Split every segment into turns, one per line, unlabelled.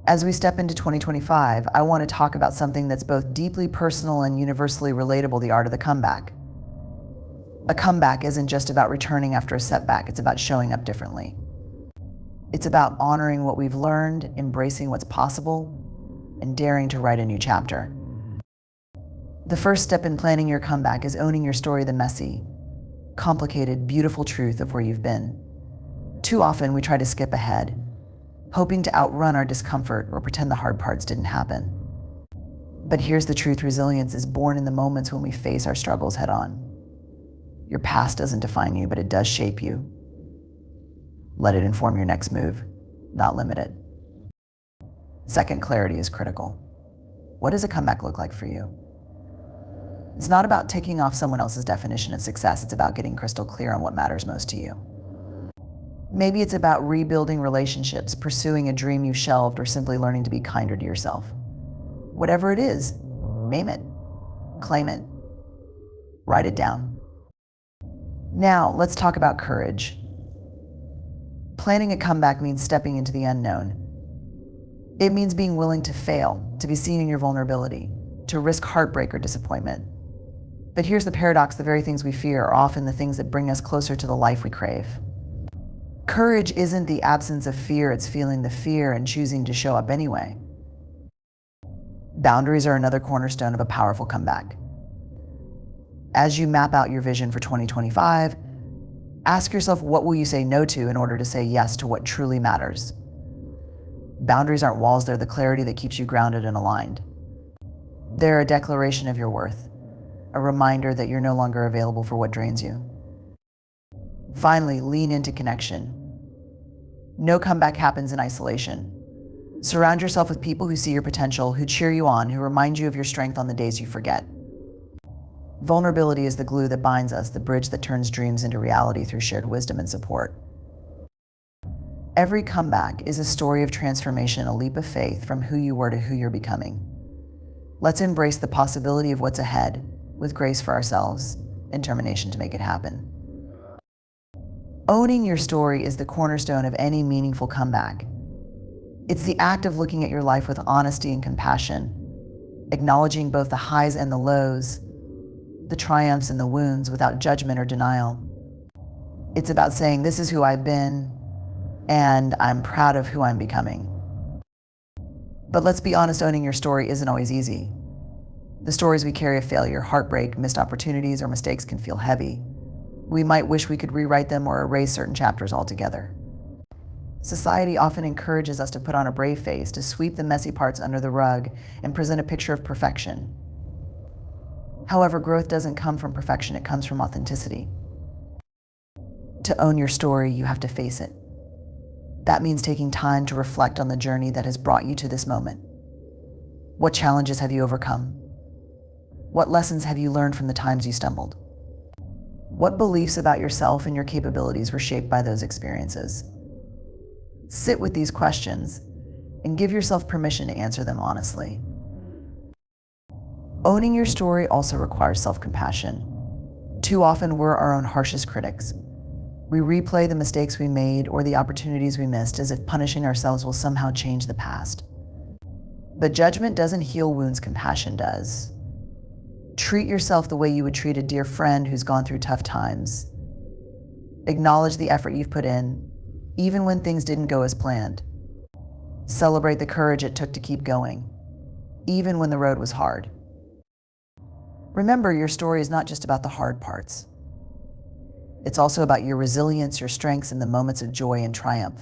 As we step into 2025, I want to talk about something that's both deeply personal and universally relatable: the art of the comeback. A comeback isn't just about returning after a setback, it's about showing up differently. It's about honoring what we've learned, embracing what's possible, and daring to write a new chapter. The first step in planning your comeback is owning your story, the messy, complicated, beautiful truth of where you've been. Too often we try to skip ahead, hoping to outrun our discomfort or pretend the hard parts didn't happen. But here's the truth: resilience is born in the moments when we face our struggles head on. Your past doesn't define you, but it does shape you. Let it inform your next move, not limit it. Second, clarity is critical. What does a comeback look like for you? It's not about ticking off someone else's definition of success. It's about getting crystal clear on what matters most to you. Maybe it's about rebuilding relationships, pursuing a dream you shelved, or simply learning to be kinder to yourself. Whatever it is, name it, claim it, write it down. Now, let's talk about courage. Planning a comeback means stepping into the unknown. It means being willing to fail, to be seen in your vulnerability, to risk heartbreak or disappointment. But here's the paradox: the very things we fear are often the things that bring us closer to the life we crave. Courage isn't the absence of fear, it's feeling the fear and choosing to show up anyway. Boundaries are another cornerstone of a powerful comeback. As you map out your vision for 2025, ask yourself, what will you say no to in order to say yes to what truly matters? Boundaries aren't walls, they're the clarity that keeps you grounded and aligned. They're a declaration of your worth, a reminder that you're no longer available for what drains you. Finally, lean into connection. No comeback happens in isolation. Surround yourself with people who see your potential, who cheer you on, who remind you of your strength on the days you forget. Vulnerability is the glue that binds us, the bridge that turns dreams into reality through shared wisdom and support. Every comeback is a story of transformation, a leap of faith from who you were to who you're becoming. Let's embrace the possibility of what's ahead with grace for ourselves and determination to make it happen. Owning your story is the cornerstone of any meaningful comeback. It's the act of looking at your life with honesty and compassion, acknowledging both the highs and the lows, the triumphs and the wounds, without judgment or denial. It's about saying, this is who I've been, and I'm proud of who I'm becoming. But let's be honest, owning your story isn't always easy. The stories we carry of failure, heartbreak, missed opportunities, or mistakes can feel heavy. We might wish we could rewrite them or erase certain chapters altogether. Society often encourages us to put on a brave face, to sweep the messy parts under the rug and present a picture of perfection. However, growth doesn't come from perfection, it comes from authenticity. To own your story, you have to face it. That means taking time to reflect on the journey that has brought you to this moment. What challenges have you overcome? What lessons have you learned from the times you stumbled? What beliefs about yourself and your capabilities were shaped by those experiences? Sit with these questions and give yourself permission to answer them honestly. Owning your story also requires self-compassion. Too often, we're our own harshest critics. We replay the mistakes we made or the opportunities we missed as if punishing ourselves will somehow change the past. But judgment doesn't heal wounds, compassion does. Treat yourself the way you would treat a dear friend who's gone through tough times. Acknowledge the effort you've put in, even when things didn't go as planned. Celebrate the courage it took to keep going, even when the road was hard. Remember, your story is not just about the hard parts. It's also about your resilience, your strengths, and the moments of joy and triumph.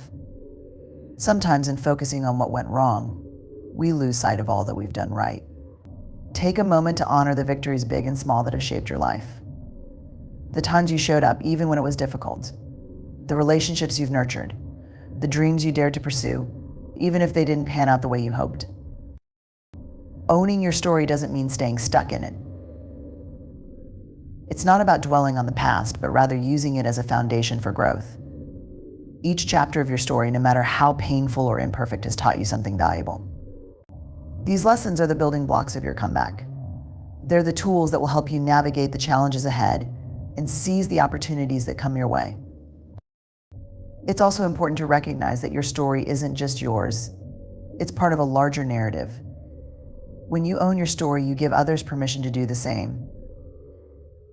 Sometimes, in focusing on what went wrong, we lose sight of all that we've done right. Take a moment to honor the victories, big and small, that have shaped your life. The times you showed up, even when it was difficult. The relationships you've nurtured. The dreams you dared to pursue, even if they didn't pan out the way you hoped. Owning your story doesn't mean staying stuck in it. It's not about dwelling on the past, but rather using it as a foundation for growth. Each chapter of your story, no matter how painful or imperfect, has taught you something valuable. These lessons are the building blocks of your comeback. They're the tools that will help you navigate the challenges ahead and seize the opportunities that come your way. It's also important to recognize that your story isn't just yours. It's part of a larger narrative. When you own your story, you give others permission to do the same.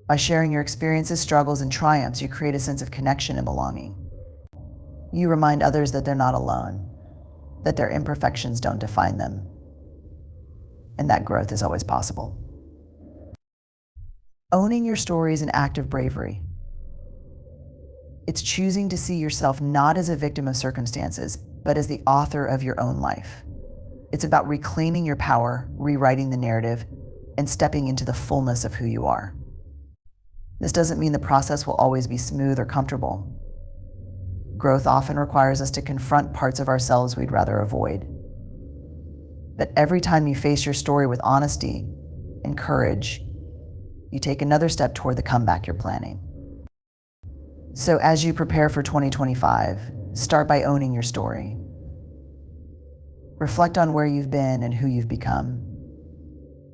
By sharing your experiences, struggles, and triumphs, you create a sense of connection and belonging. You remind others that they're not alone, that their imperfections don't define them, and that growth is always possible. Owning your story is an act of bravery. It's choosing to see yourself not as a victim of circumstances, but as the author of your own life. It's about reclaiming your power, rewriting the narrative, and stepping into the fullness of who you are. This doesn't mean the process will always be smooth or comfortable. Growth often requires us to confront parts of ourselves we'd rather avoid. But every time you face your story with honesty and courage, you take another step toward the comeback you're planning. So as you prepare for 2025, start by owning your story. Reflect on where you've been and who you've become.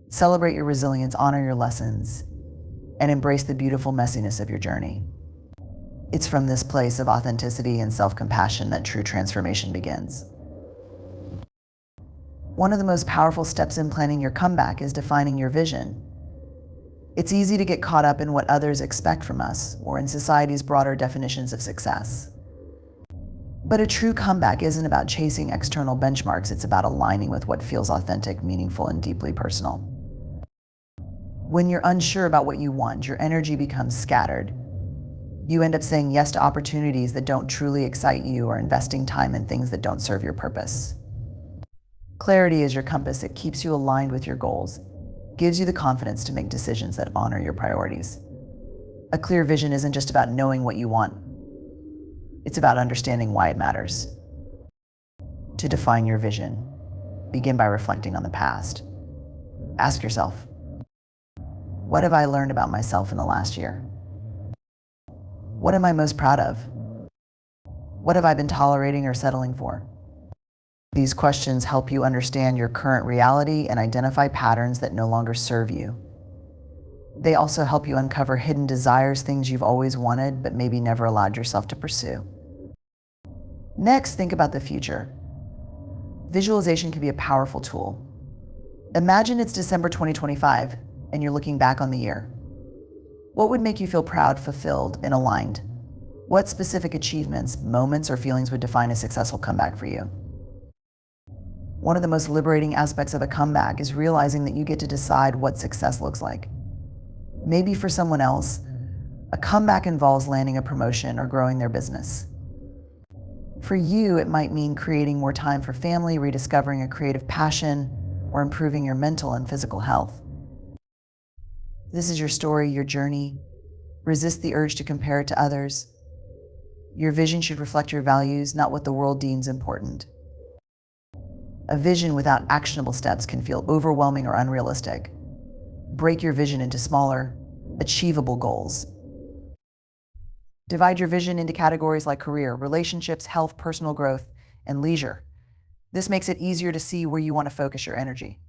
Celebrate your resilience, honor your lessons, and embrace the beautiful messiness of your journey. It's from this place of authenticity and self-compassion that true transformation begins. One of the most powerful steps in planning your comeback is defining your vision. It's easy to get caught up in what others expect from us or in society's broader definitions of success. But a true comeback isn't about chasing external benchmarks, it's about aligning with what feels authentic, meaningful, and deeply personal. When you're unsure about what you want, your energy becomes scattered. You end up saying yes to opportunities that don't truly excite you or investing time in things that don't serve your purpose. Clarity is your compass. It keeps you aligned with your goals, gives you the confidence to make decisions that honor your priorities. A clear vision isn't just about knowing what you want. It's about understanding why it matters. To define your vision, begin by reflecting on the past. Ask yourself, what have I learned about myself in the last year? What am I most proud of? What have I been tolerating or settling for? These questions help you understand your current reality and identify patterns that no longer serve you. They also help you uncover hidden desires, things you've always wanted but maybe never allowed yourself to pursue. Next, think about the future. Visualization can be a powerful tool. Imagine it's December 2025 and you're looking back on the year. What would make you feel proud, fulfilled, and aligned? What specific achievements, moments, or feelings would define a successful comeback for you? One of the most liberating aspects of a comeback is realizing that you get to decide what success looks like. Maybe for someone else, a comeback involves landing a promotion or growing their business. For you, it might mean creating more time for family, rediscovering a creative passion, or improving your mental and physical health. This is your story, your journey. Resist the urge to compare it to others. Your vision should reflect your values, not what the world deems important. A vision without actionable steps can feel overwhelming or unrealistic. Break your vision into smaller, achievable goals. Divide your vision into categories like career, relationships, health, personal growth, and leisure. This makes it easier to see where you want to focus your energy.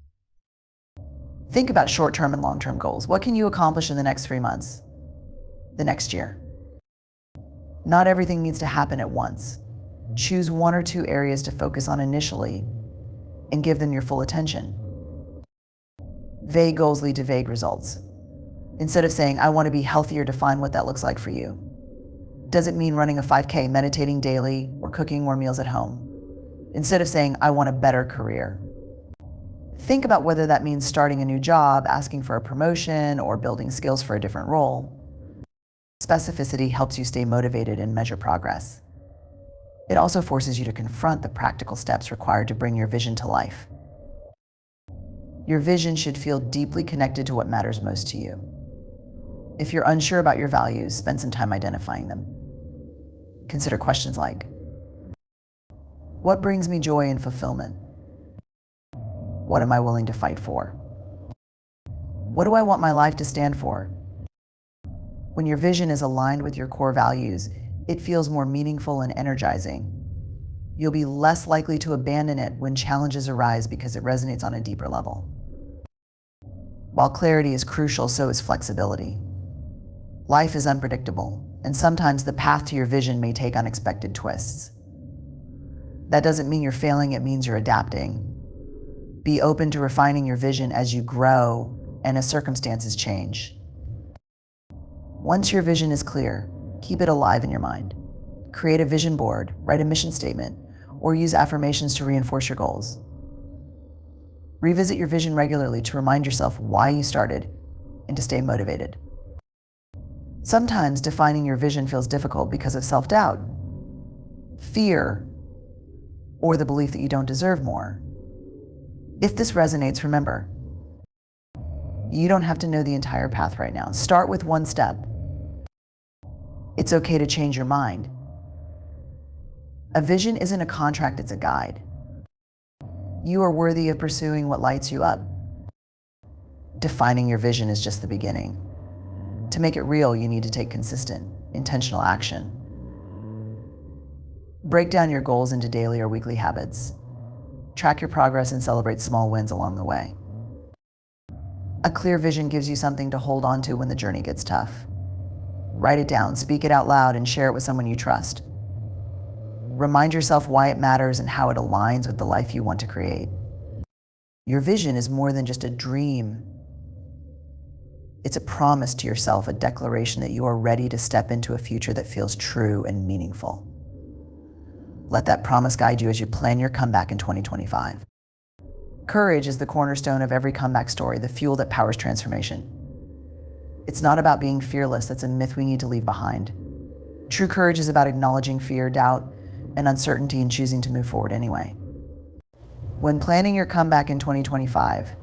Think about short-term and long-term goals. What can you accomplish in the next 3 months? The next year? Not everything needs to happen at once. Choose 1 or 2 areas to focus on initially and give them your full attention. Vague goals lead to vague results. Instead of saying, I want to be healthier, define what that looks like for you. Does it mean running a 5K, meditating daily, or cooking more meals at home? Instead of saying, I want a better career. Think about whether that means starting a new job, asking for a promotion, or building skills for a different role. Specificity helps you stay motivated and measure progress. It also forces you to confront the practical steps required to bring your vision to life. Your vision should feel deeply connected to what matters most to you. If you're unsure about your values, spend some time identifying them. Consider questions like, what brings me joy and fulfillment? What am I willing to fight for? What do I want my life to stand for? When your vision is aligned with your core values, it feels more meaningful and energizing. You'll be less likely to abandon it when challenges arise because it resonates on a deeper level. While clarity is crucial, so is flexibility. Life is unpredictable, and sometimes the path to your vision may take unexpected twists. That doesn't mean you're failing, it means you're adapting. Be open to refining your vision as you grow and as circumstances change. Once your vision is clear, keep it alive in your mind. Create a vision board, write a mission statement, or use affirmations to reinforce your goals. Revisit your vision regularly to remind yourself why you started and to stay motivated. Sometimes defining your vision feels difficult because of self-doubt, fear, or the belief that you don't deserve more. If this resonates, remember, you don't have to know the entire path right now. Start with one step. It's okay to change your mind. A vision isn't a contract, it's a guide. You are worthy of pursuing what lights you up. Defining your vision is just the beginning. To make it real, you need to take consistent, intentional action. Break down your goals into daily or weekly habits. Track your progress and celebrate small wins along the way. A clear vision gives you something to hold on to when the journey gets tough. Write it down, speak it out loud, and share it with someone you trust. Remind yourself why it matters and how it aligns with the life you want to create. Your vision is more than just a dream. It's a promise to yourself, a declaration that you are ready to step into a future that feels true and meaningful. Let that promise guide you as you plan your comeback in 2025. Courage is the cornerstone of every comeback story, the fuel that powers transformation. It's not about being fearless. That's a myth we need to leave behind. True courage is about acknowledging fear, doubt, and uncertainty and choosing to move forward anyway. When planning your comeback in 2025,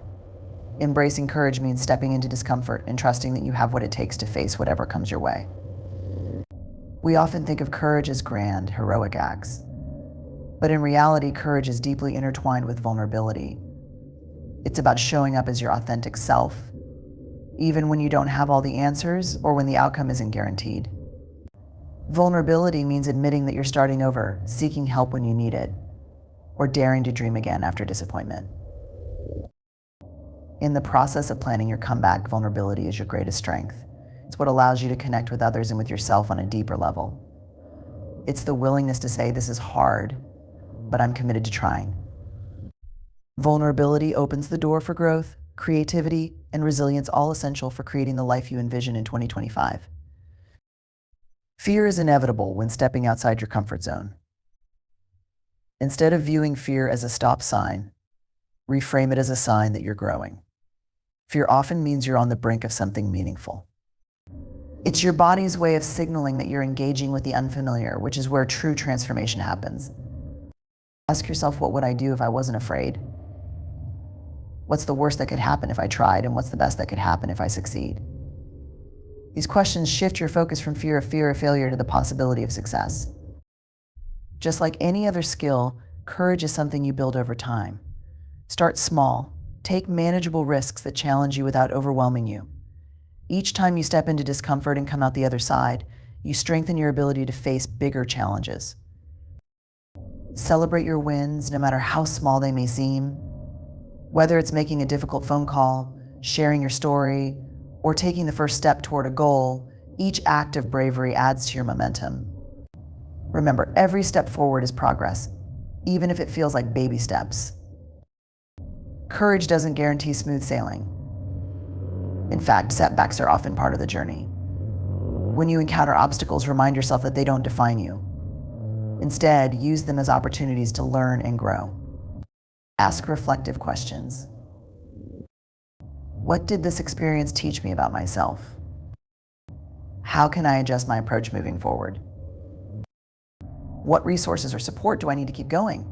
embracing courage means stepping into discomfort and trusting that you have what it takes to face whatever comes your way. We often think of courage as grand, heroic acts. But in reality, courage is deeply intertwined with vulnerability. It's about showing up as your authentic self, even when you don't have all the answers or when the outcome isn't guaranteed. Vulnerability means admitting that you're starting over, seeking help when you need it, or daring to dream again after disappointment. In the process of planning your comeback, vulnerability is your greatest strength. It's what allows you to connect with others and with yourself on a deeper level. It's the willingness to say, this is hard, but I'm committed to trying. Vulnerability opens the door for growth, creativity, and resilience, all essential for creating the life you envision in 2025. Fear is inevitable when stepping outside your comfort zone. Instead of viewing fear as a stop sign, reframe it as a sign that you're growing. Fear often means you're on the brink of something meaningful. It's your body's way of signaling that you're engaging with the unfamiliar, which is where true transformation happens. Ask yourself, what would I do if I wasn't afraid? What's the worst that could happen if I tried, and what's the best that could happen if I succeed? These questions shift your focus from fear of failure to the possibility of success. Just like any other skill, courage is something you build over time. Start small. Take manageable risks that challenge you without overwhelming you. Each time you step into discomfort and come out the other side, you strengthen your ability to face bigger challenges. Celebrate your wins, no matter how small they may seem. Whether it's making a difficult phone call, sharing your story, or taking the first step toward a goal, each act of bravery adds to your momentum. Remember, every step forward is progress, even if it feels like baby steps. Courage doesn't guarantee smooth sailing. In fact, setbacks are often part of the journey. When you encounter obstacles, remind yourself that they don't define you. Instead, use them as opportunities to learn and grow. Ask reflective questions. What did this experience teach me about myself? How can I adjust my approach moving forward? What resources or support do I need to keep going?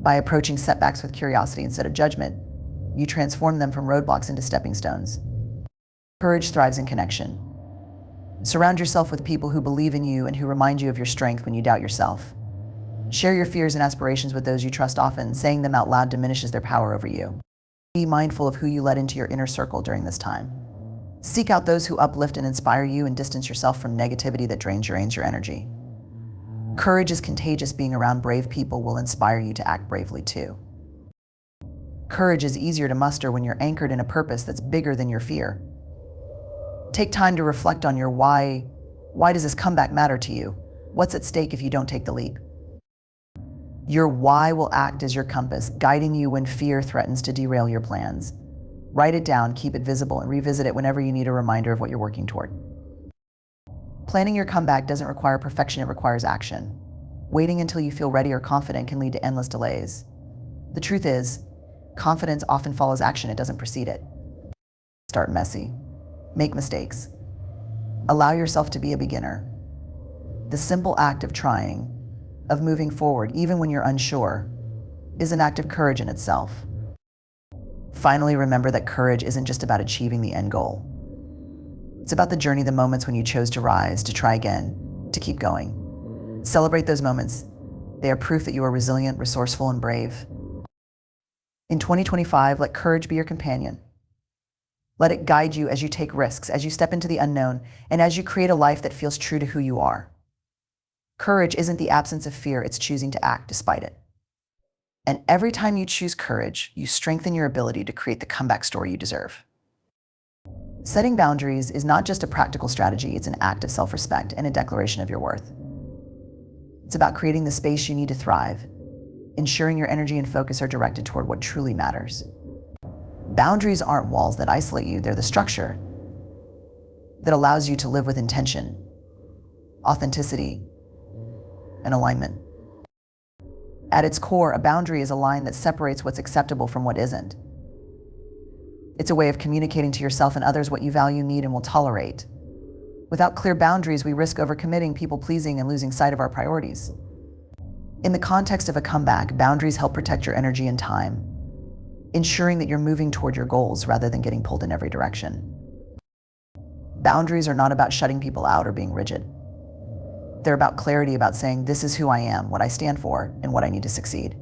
By approaching setbacks with curiosity instead of judgment, you transform them from roadblocks into stepping stones. Courage thrives in connection. Surround yourself with people who believe in you and who remind you of your strength when you doubt yourself. Share your fears and aspirations with those you trust. Often, saying them out loud diminishes their power over you. Be mindful of who you let into your inner circle during this time. Seek out those who uplift and inspire you, and distance yourself from negativity that drains your energy. Courage is contagious. Being around brave people will inspire you to act bravely too. Courage is easier to muster when you're anchored in a purpose that's bigger than your fear. Take time to reflect on your why. Why does this comeback matter to you? What's at stake if you don't take the leap? Your why will act as your compass, guiding you when fear threatens to derail your plans. Write it down, keep it visible, and revisit it whenever you need a reminder of what you're working toward. Planning your comeback doesn't require perfection, it requires action. Waiting until you feel ready or confident can lead to endless delays. The truth is, confidence often follows action, it doesn't precede it. Start messy. Make mistakes. Allow yourself to be a beginner. The simple act of trying, of moving forward, even when you're unsure, is an act of courage in itself. Finally, remember that courage isn't just about achieving the end goal. It's about the journey, the moments when you chose to rise, to try again, to keep going. Celebrate those moments. They are proof that you are resilient, resourceful, and brave. In 2025, let courage be your companion. Let it guide you as you take risks, as you step into the unknown, and as you create a life that feels true to who you are. Courage isn't the absence of fear, it's choosing to act despite it. And every time you choose courage, you strengthen your ability to create the comeback story you deserve. Setting boundaries is not just a practical strategy, it's an act of self-respect and a declaration of your worth. It's about creating the space you need to thrive, ensuring your energy and focus are directed toward what truly matters. Boundaries aren't walls that isolate you, they're the structure that allows you to live with intention, authenticity, and alignment. At its core, a boundary is a line that separates what's acceptable from what isn't. It's a way of communicating to yourself and others what you value, need, and will tolerate. Without clear boundaries, we risk overcommitting, people-pleasing, and losing sight of our priorities. In the context of a comeback, boundaries help protect your energy and time, ensuring that you're moving toward your goals rather than getting pulled in every direction. Boundaries are not about shutting people out or being rigid. They're about clarity, about saying, this is who I am, what I stand for, and what I need to succeed.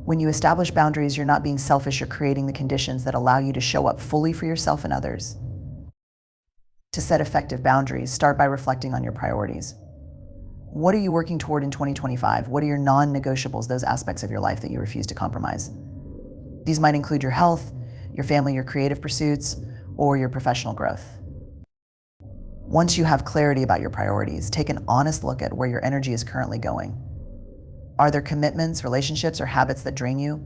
When you establish boundaries, you're not being selfish, you're creating the conditions that allow you to show up fully for yourself and others. To set effective boundaries, start by reflecting on your priorities. What are you working toward in 2025? What are your non-negotiables, those aspects of your life that you refuse to compromise? These might include your health, your family, your creative pursuits, or your professional growth. Once you have clarity about your priorities, take an honest look at where your energy is currently going. Are there commitments, relationships, or habits that drain you?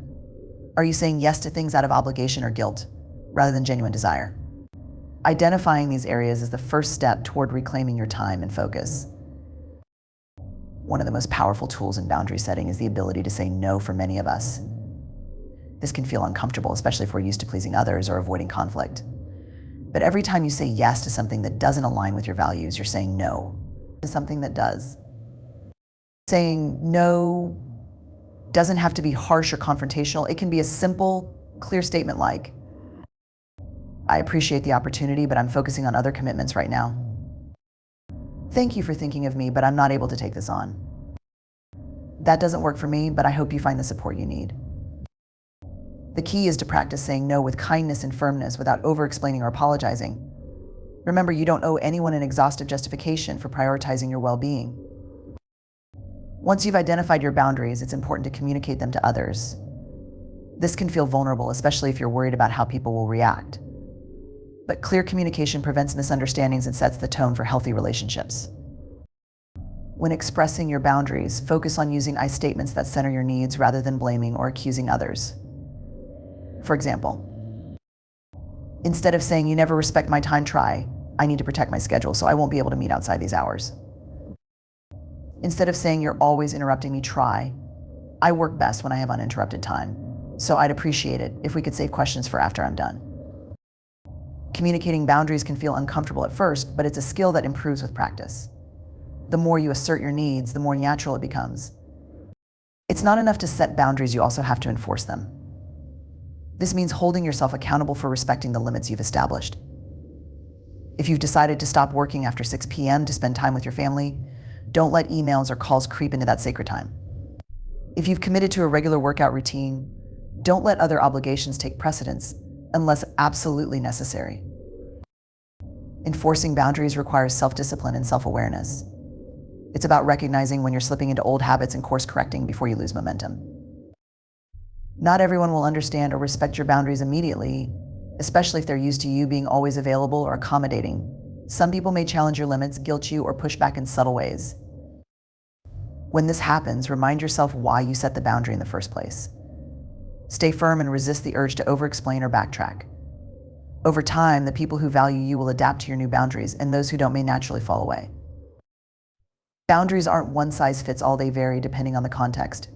Are you saying yes to things out of obligation or guilt, rather than genuine desire? Identifying these areas is the first step toward reclaiming your time and focus. One of the most powerful tools in boundary setting is the ability to say no for many of us. This can feel uncomfortable, especially if we're used to pleasing others or avoiding conflict. But every time you say yes to something that doesn't align with your values, you're saying no to something that does. Saying no doesn't have to be harsh or confrontational. It can be a simple, clear statement like, I appreciate the opportunity, but I'm focusing on other commitments right now. Thank you for thinking of me, but I'm not able to take this on. That doesn't work for me, but I hope you find the support you need. The key is to practice saying no with kindness and firmness without over-explaining or apologizing. Remember, you don't owe anyone an exhaustive justification for prioritizing your well-being. Once you've identified your boundaries, it's important to communicate them to others. This can feel vulnerable, especially if you're worried about how people will react. But clear communication prevents misunderstandings and sets the tone for healthy relationships. When expressing your boundaries, focus on using I statements that center your needs rather than blaming or accusing others. For example, instead of saying, you never respect my time, try, I need to protect my schedule, so I won't be able to meet outside these hours. Instead of saying, you're always interrupting me, try, I work best when I have uninterrupted time, so I'd appreciate it if we could save questions for after I'm done. Communicating boundaries can feel uncomfortable at first, but it's a skill that improves with practice. The more you assert your needs, the more natural it becomes. It's not enough to set boundaries, you also have to enforce them. This means holding yourself accountable for respecting the limits you've established. If you've decided to stop working after 6 p.m. to spend time with your family, don't let emails or calls creep into that sacred time. If you've committed to a regular workout routine, don't let other obligations take precedence unless absolutely necessary. Enforcing boundaries requires self-discipline and self-awareness. It's about recognizing when you're slipping into old habits and course-correcting before you lose momentum. Not everyone will understand or respect your boundaries immediately, especially if they're used to you being always available or accommodating. Some people may challenge your limits, guilt you, or push back in subtle ways. When this happens, remind yourself why you set the boundary in the first place. Stay firm and resist the urge to over-explain or backtrack. Over time, the people who value you will adapt to your new boundaries, and those who don't may naturally fall away. Boundaries aren't one-size-fits-all, they vary depending on the context.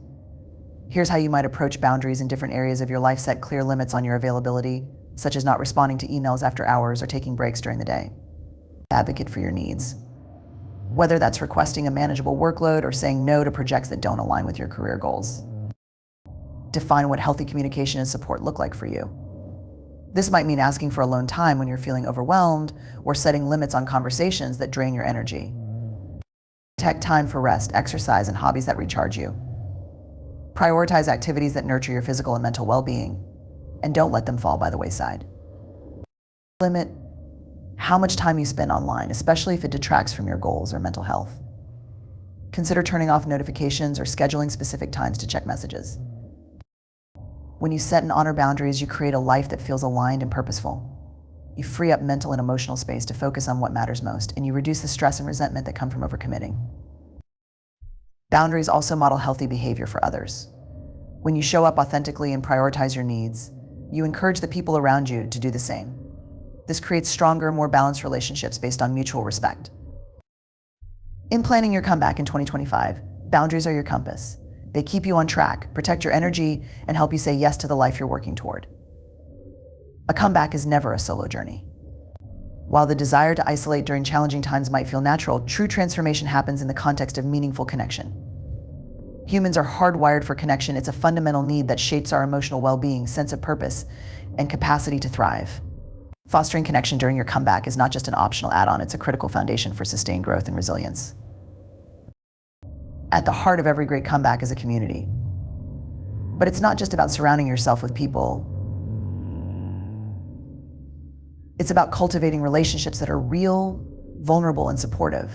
Here's how you might approach boundaries in different areas of your life. Set clear limits on your availability, such as not responding to emails after hours or taking breaks during the day. Advocate for your needs. Whether that's requesting a manageable workload or saying no to projects that don't align with your career goals. Define what healthy communication and support look like for you. This might mean asking for alone time when you're feeling overwhelmed or setting limits on conversations that drain your energy. Protect time for rest, exercise, and hobbies that recharge you. Prioritize activities that nurture your physical and mental well-being, and don't let them fall by the wayside. Limit how much time you spend online, especially if it detracts from your goals or mental health. Consider turning off notifications or scheduling specific times to check messages. When you set and honor boundaries, you create a life that feels aligned and purposeful. You free up mental and emotional space to focus on what matters most, and you reduce the stress and resentment that come from overcommitting. Boundaries also model healthy behavior for others. When you show up authentically and prioritize your needs, you encourage the people around you to do the same. This creates stronger, more balanced relationships based on mutual respect. In planning your comeback in 2025, boundaries are your compass. They keep you on track, protect your energy, and help you say yes to the life you're working toward. A comeback is never a solo journey. While the desire to isolate during challenging times might feel natural, true transformation happens in the context of meaningful connection. Humans are hardwired for connection. It's a fundamental need that shapes our emotional well-being, sense of purpose, and capacity to thrive. Fostering connection during your comeback is not just an optional add-on, it's a critical foundation for sustained growth and resilience. At the heart of every great comeback is a community. But it's not just about surrounding yourself with people. It's about cultivating relationships that are real, vulnerable, and supportive.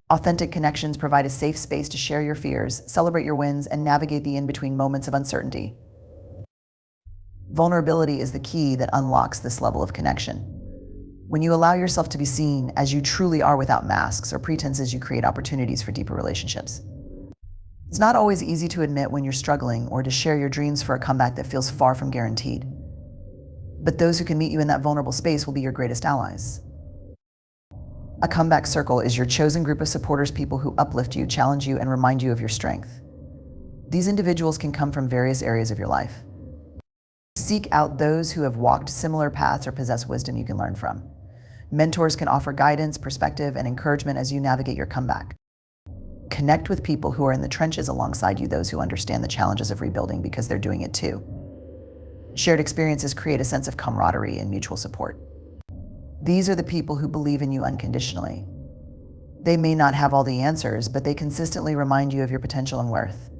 Authentic connections provide a safe space to share your fears, celebrate your wins, and navigate the in-between moments of uncertainty. Vulnerability is the key that unlocks this level of connection. When you allow yourself to be seen as you truly are without masks or pretenses, you create opportunities for deeper relationships. It's not always easy to admit when you're struggling or to share your dreams for a comeback that feels far from guaranteed. But those who can meet you in that vulnerable space will be your greatest allies. A comeback circle is your chosen group of supporters, people who uplift you, challenge you, and remind you of your strength. These individuals can come from various areas of your life. Seek out those who have walked similar paths or possess wisdom you can learn from. Mentors can offer guidance, perspective, and encouragement as you navigate your comeback. Connect with people who are in the trenches alongside you, those who understand the challenges of rebuilding because they're doing it too. Shared experiences create a sense of camaraderie and mutual support. These are the people who believe in you unconditionally. They may not have all the answers, but they consistently remind you of your potential and worth.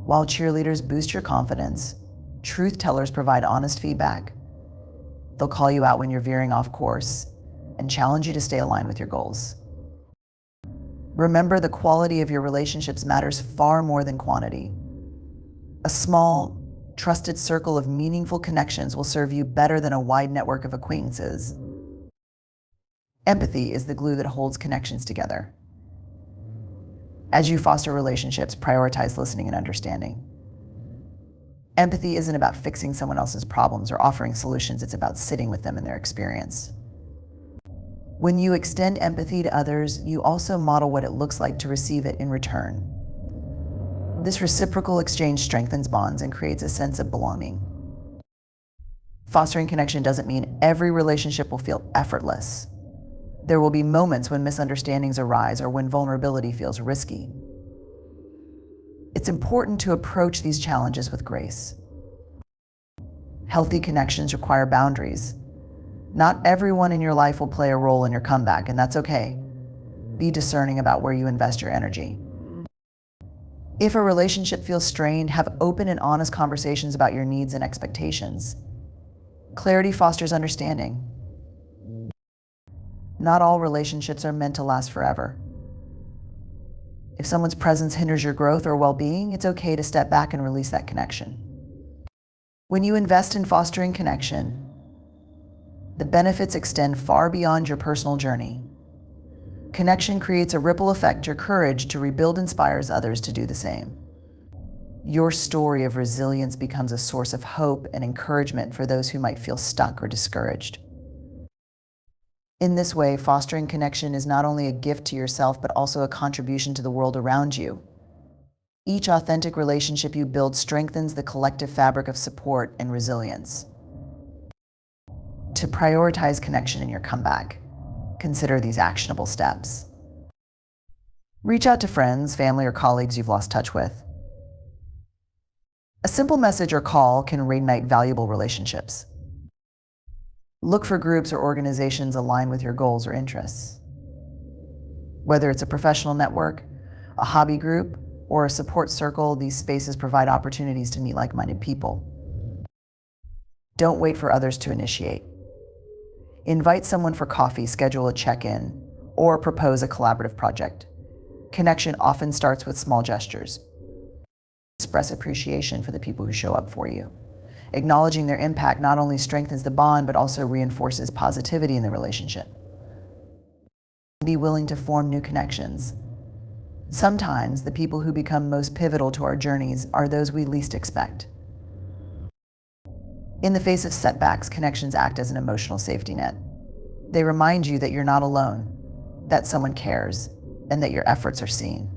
While cheerleaders boost your confidence, truth tellers provide honest feedback. They'll call you out when you're veering off course and challenge you to stay aligned with your goals. Remember, the quality of your relationships matters far more than quantity. A small, trusted circle of meaningful connections will serve you better than a wide network of acquaintances. Empathy is the glue that holds connections together. As you foster relationships, prioritize listening and understanding. Empathy isn't about fixing someone else's problems or offering solutions, it's about sitting with them in their experience. When you extend empathy to others, you also model what it looks like to receive it in return. This reciprocal exchange strengthens bonds and creates a sense of belonging. Fostering connection doesn't mean every relationship will feel effortless. There will be moments when misunderstandings arise or when vulnerability feels risky. It's important to approach these challenges with grace. Healthy connections require boundaries. Not everyone in your life will play a role in your comeback, and that's okay. Be discerning about where you invest your energy. If a relationship feels strained, have open and honest conversations about your needs and expectations. Clarity fosters understanding. Not all relationships are meant to last forever. If someone's presence hinders your growth or well-being, it's okay to step back and release that connection. When you invest in fostering connection, the benefits extend far beyond your personal journey. Connection creates a ripple effect. Your courage to rebuild inspires others to do the same. Your story of resilience becomes a source of hope and encouragement for those who might feel stuck or discouraged. In this way, fostering connection is not only a gift to yourself, but also a contribution to the world around you. Each authentic relationship you build strengthens the collective fabric of support and resilience. To prioritize connection in your comeback, consider these actionable steps. Reach out to friends, family, or colleagues you've lost touch with. A simple message or call can reignite valuable relationships. Look for groups or organizations aligned with your goals or interests. Whether it's a professional network, a hobby group, or a support circle, these spaces provide opportunities to meet like-minded people. Don't wait for others to initiate. Invite someone for coffee, schedule a check-in, or propose a collaborative project. Connection often starts with small gestures. Express appreciation for the people who show up for you. Acknowledging their impact not only strengthens the bond, but also reinforces positivity in the relationship. Be willing to form new connections. Sometimes the people who become most pivotal to our journeys are those we least expect. In the face of setbacks, connections act as an emotional safety net. They remind you that you're not alone, that someone cares, and that your efforts are seen.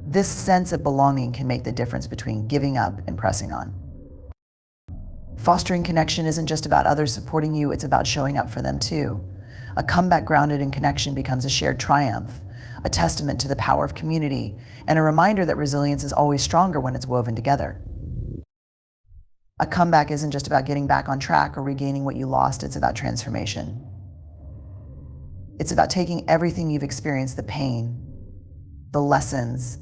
This sense of belonging can make the difference between giving up and pressing on. Fostering connection isn't just about others supporting you, it's about showing up for them too. A comeback grounded in connection becomes a shared triumph, a testament to the power of community, and a reminder that resilience is always stronger when it's woven together. A comeback isn't just about getting back on track or regaining what you lost, it's about transformation. It's about taking everything you've experienced, the pain, the lessons,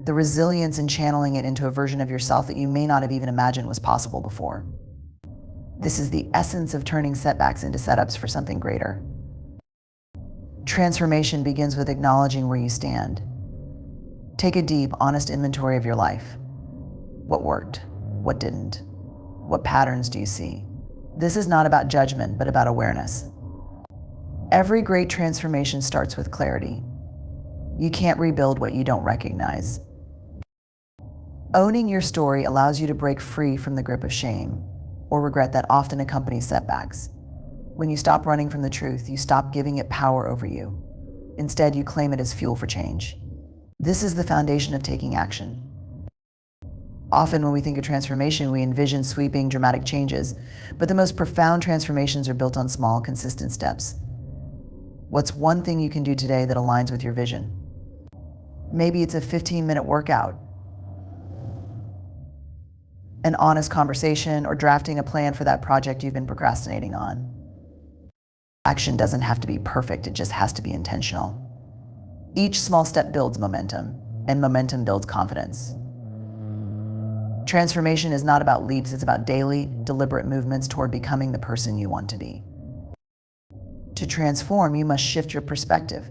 the resilience, and channeling it into a version of yourself that you may not have even imagined was possible before. This is the essence of turning setbacks into setups for something greater. Transformation begins with acknowledging where you stand. Take a deep, honest inventory of your life. What worked? What didn't? What patterns do you see? This is not about judgment, but about awareness. Every great transformation starts with clarity. You can't rebuild what you don't recognize. Owning your story allows you to break free from the grip of shame or regret that often accompanies setbacks. When you stop running from the truth, you stop giving it power over you. Instead, you claim it as fuel for change. This is the foundation of taking action. Often when we think of transformation, we envision sweeping, dramatic changes, but the most profound transformations are built on small, consistent steps. What's one thing you can do today that aligns with your vision? Maybe it's a 15-minute workout, an honest conversation, or drafting a plan for that project you've been procrastinating on. Action doesn't have to be perfect, it just has to be intentional. Each small step builds momentum, and momentum builds confidence. Transformation is not about leaps, it's about daily, deliberate movements toward becoming the person you want to be. To transform, you must shift your perspective.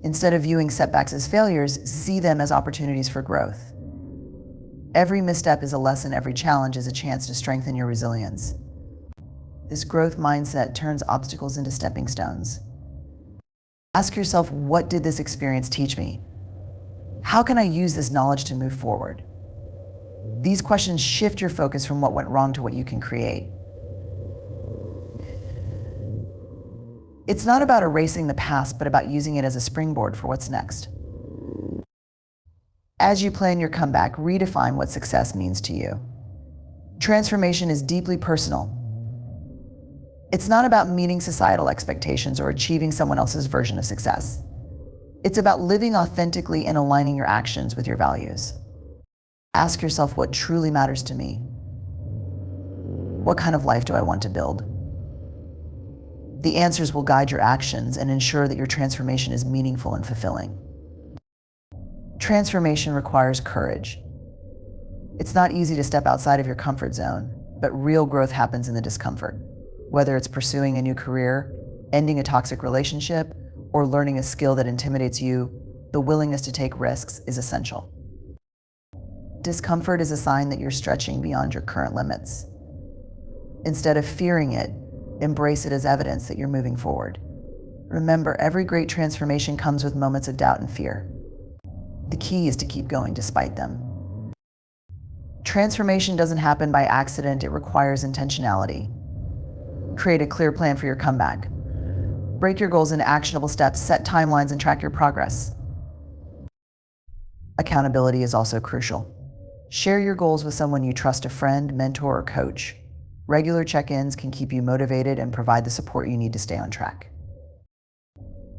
Instead of viewing setbacks as failures, see them as opportunities for growth. Every misstep is a lesson, every challenge is a chance to strengthen your resilience. This growth mindset turns obstacles into stepping stones. Ask yourself, what did this experience teach me? How can I use this knowledge to move forward? These questions shift your focus from what went wrong to what you can create. It's not about erasing the past, but about using it as a springboard for what's next. As you plan your comeback, redefine what success means to you. Transformation is deeply personal. It's not about meeting societal expectations or achieving someone else's version of success. It's about living authentically and aligning your actions with your values. Ask yourself what truly matters to me. What kind of life do I want to build? The answers will guide your actions and ensure that your transformation is meaningful and fulfilling. Transformation requires courage. It's not easy to step outside of your comfort zone, but real growth happens in the discomfort. Whether it's pursuing a new career, ending a toxic relationship, or learning a skill that intimidates you, the willingness to take risks is essential. Discomfort is a sign that you're stretching beyond your current limits. Instead of fearing it, embrace it as evidence that you're moving forward. Remember, every great transformation comes with moments of doubt and fear. The key is to keep going despite them. Transformation doesn't happen by accident, it requires intentionality. Create a clear plan for your comeback. Break your goals into actionable steps, set timelines, and track your progress. Accountability is also crucial. Share your goals with someone you trust, a friend, mentor, or coach. Regular check-ins can keep you motivated and provide the support you need to stay on track.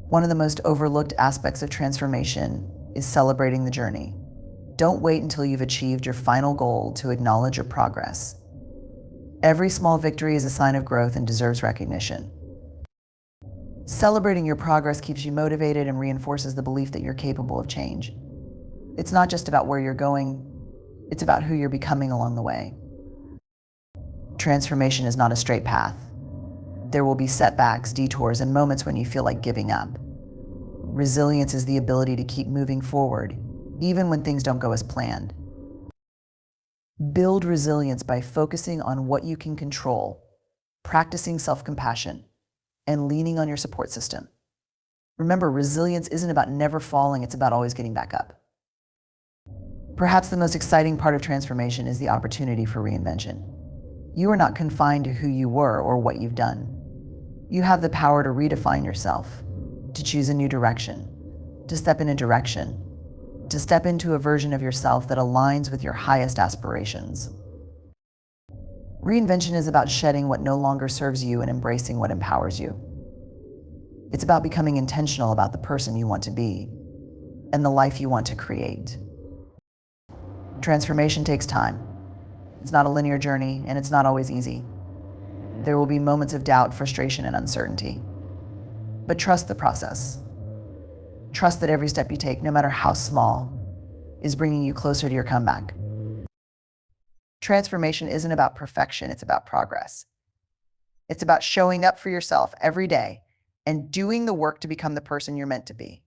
One of the most overlooked aspects of transformation is celebrating the journey. Don't wait until you've achieved your final goal to acknowledge your progress. Every small victory is a sign of growth and deserves recognition. Celebrating your progress keeps you motivated and reinforces the belief that you're capable of change. It's not just about where you're going, it's about who you're becoming along the way. Transformation is not a straight path. There will be setbacks, detours, and moments when you feel like giving up. Resilience is the ability to keep moving forward, even when things don't go as planned. Build resilience by focusing on what you can control, practicing self-compassion, and leaning on your support system. Remember, resilience isn't about never falling, it's about always getting back up. Perhaps the most exciting part of transformation is the opportunity for reinvention. You are not confined to who you were or what you've done. You have the power to redefine yourself, to choose a new direction, to step in a direction, to step into a version of yourself that aligns with your highest aspirations. Reinvention is about shedding what no longer serves you and embracing what empowers you. It's about becoming intentional about the person you want to be and the life you want to create. Transformation takes time. It's not a linear journey, and it's not always easy. There will be moments of doubt, frustration, and uncertainty. But trust the process. Trust that every step you take, no matter how small, is bringing you closer to your comeback. Transformation isn't about perfection, it's about progress. It's about showing up for yourself every day and doing the work to become the person you're meant to be.